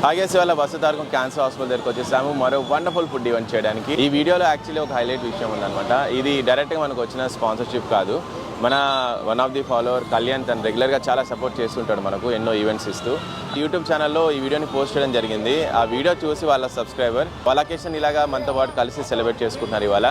ఆగేసి వాళ్ళ వసతారకం cancer hospital దగ్గరికి వచ్చేసాము మరో వండర్ఫుల్ ఫుడ్ ఈవెంట్ చేయడానికి. ఈ వీడియోలో యాక్చువల్లీ ఒక హైలైట్ విషయం ఉందన్నమాట. ఇది డైరెక్ట్గా మనకు వచ్చిన స్పాన్సర్షిప్ కాదు. మన one of the follower Kalyan తను రెగ్యులర్గా చాలా సపోర్ట్ చేస్తుంటాడు మనకు ఎన్నో ఈవెంట్స్ ఇస్తూ. యూట్యూబ్ ఛానల్లో ఈ వీడియోని పోస్ట్ చేయడం జరిగింది. ఆ వీడియో చూసి వాళ్ళ సబ్స్క్రైబర్ వాళ్ళ అకేషన్ ఇలాగా మనతో పాటు కలిసి సెలబ్రేట్ చేసుకుంటున్నారు ఇవాళ.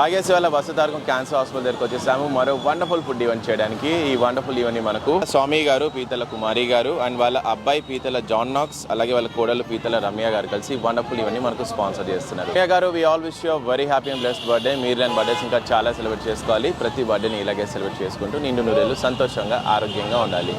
ఆగేసి వాళ్ళ వసతారకం క్యాన్సర్ హాస్పిటల్ దగ్గరికి వచ్చేసాము మరో వండర్ఫుల్ ఫుడ్ ఈవెంట్ చేయడానికి. ఈ వండర్ఫుల్ ఈవెంట్ మనకు స్వామి గారు, పీతల కుమారి గారు అండ్ వాళ్ళ అబ్బాయి పీతల జాన్ నాక్స్, అలాగే వాళ్ళ కోడలు పీతల రమ్య గారు కలిసి వండర్ఫుల్ ఈవెంట్ మనకు స్పాన్సర్ చేస్తున్నారు. రమ్య గారు, we all wish you very happy and blessed birthday. మీరు లేని బర్త్డేస్ ఇంకా చాలా సెలబ్రేట్ చేసుకోవాలి. ప్రతి బర్త్డేని ఇలాగే సెలబ్రేట్ చేసుకుంటూ నిండు నూరేళ్ళు సంతోషంగా ఆరోగ్యంగా ఉండాలి.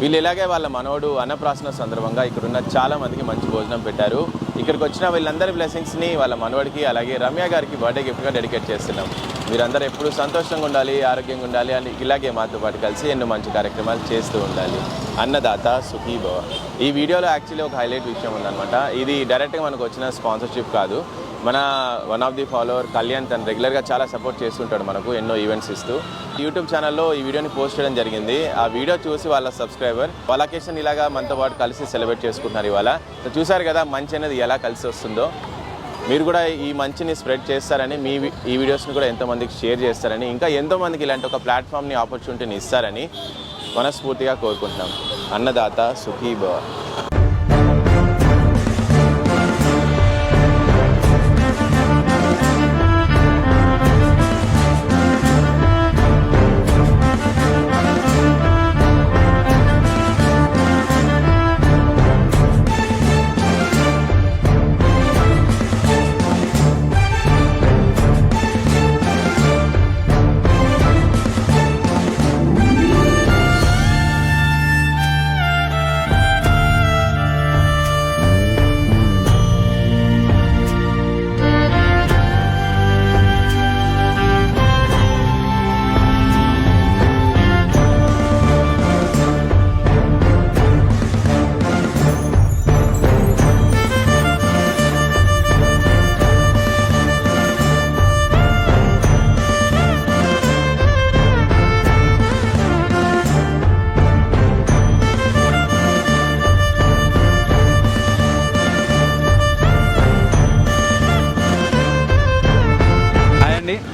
వీళ్ళు ఇలాగే వాళ్ళ మనవడు అన్నప్రాసన సందర్భంగా ఇక్కడున్న చాలా మందికి మంచి భోజనం పెట్టారు. ఇక్కడికి వచ్చిన వీళ్ళందరి బ్లెస్సింగ్స్ని వాళ్ళ మనవడికి అలాగే రమ్య గారికి బర్త్డే గిఫ్ట్గా డెడికేట్ చేస్తున్నాం. మీరందరూ ఎప్పుడూ సంతోషంగా ఉండాలి, ఆరోగ్యంగా ఉండాలి అని ఇలాగే మాతో పాటు కలిసి ఎన్నో మంచి కార్యక్రమాలు చేస్తూ ఉండాలి. అన్నదాత సుఖీ భవ. ఈ వీడియోలో యాక్చువల్లీ ఒక హైలైట్ విషయం ఉందన్నమాట. ఇది డైరెక్ట్గా మనకు వచ్చిన స్పాన్సర్షిప్ కాదు. మన one of the follower Kalyan తను రెగ్యులర్గా చాలా సపోర్ట్ చేస్తుంటాడు మనకు ఎన్నో ఈవెంట్స్ ఇస్తూ. యూట్యూబ్ ఛానల్లో ఈ వీడియోని పోస్ట్ చేయడం జరిగింది. ఆ వీడియో చూసి వాళ్ళ సబ్స్క్రైబర్ వాళ్ళ అకేషన్ ఇలాగా మనతో పాటు కలిసి సెలబ్రేట్ చేసుకుంటున్నారు ఇవాళ. చూసారు కదా మంచి అనేది ఎలా కలిసి వస్తుందో. మీరు కూడా ఈ మంచిని స్ప్రెడ్ చేస్తారని, ఈ వీడియోస్ని కూడా ఎంతోమందికి షేర్ చేస్తారని, ఇంకా ఎంతోమందికి ఇలాంటి ఒక ప్లాట్ఫామ్ని ఆపర్చునిటీని ఇస్తారని మనస్ఫూర్తిగా కోరుకుంటున్నాం. అన్నదాత సుఖీ భవ.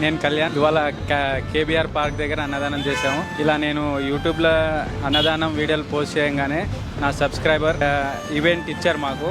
నేను కళ్యాణ్. ఇవాళ కేబీఆర్ పార్క్ దగ్గర అన్నదానం చేశాము. ఇలా నేను యూట్యూబ్లో అన్నదానం వీడియోలు పోస్ట్ చేయగానే నా సబ్స్క్రైబర్ ఈవెంట్ ఇచ్చారు మాకు.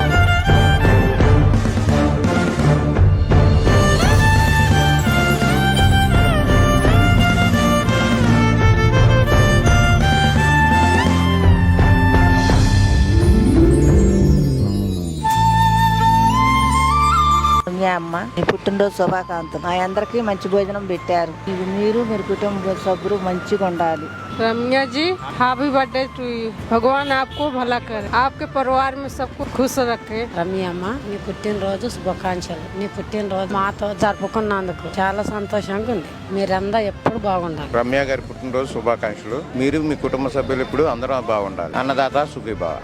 అమ్మ మీ పుట్టినరోజు శుభాకాంక్షలు. మా అందరికీ మంచి భోజనం పెట్టారు. మీరు కుటుంబ సభ్యులు మంచిగా ఉండాలి. रम्या जी हैप्पी बर्थडे टू यू. भगवान आपको भला करे, आपके परिवार में सबको खुश रखे. రమ్య అమ్మ, నీ పుట్టినరోజు శుభాకాంక్షలు. నీ పుట్టినరోజు మాతో జరుపుకున్నందుకు చాలా సంతోషంగా ఉంది. మీరందరూ ఎప్పుడు బాగుండాలి. రమ్య గారి పుట్టినరోజు శుభాకాంక్షలు. మీరు మీ కుటుంబ సభ్యులు ఎప్పుడు అందరూ బాగుండాలి. అన్నదాత సుఖీ భవ.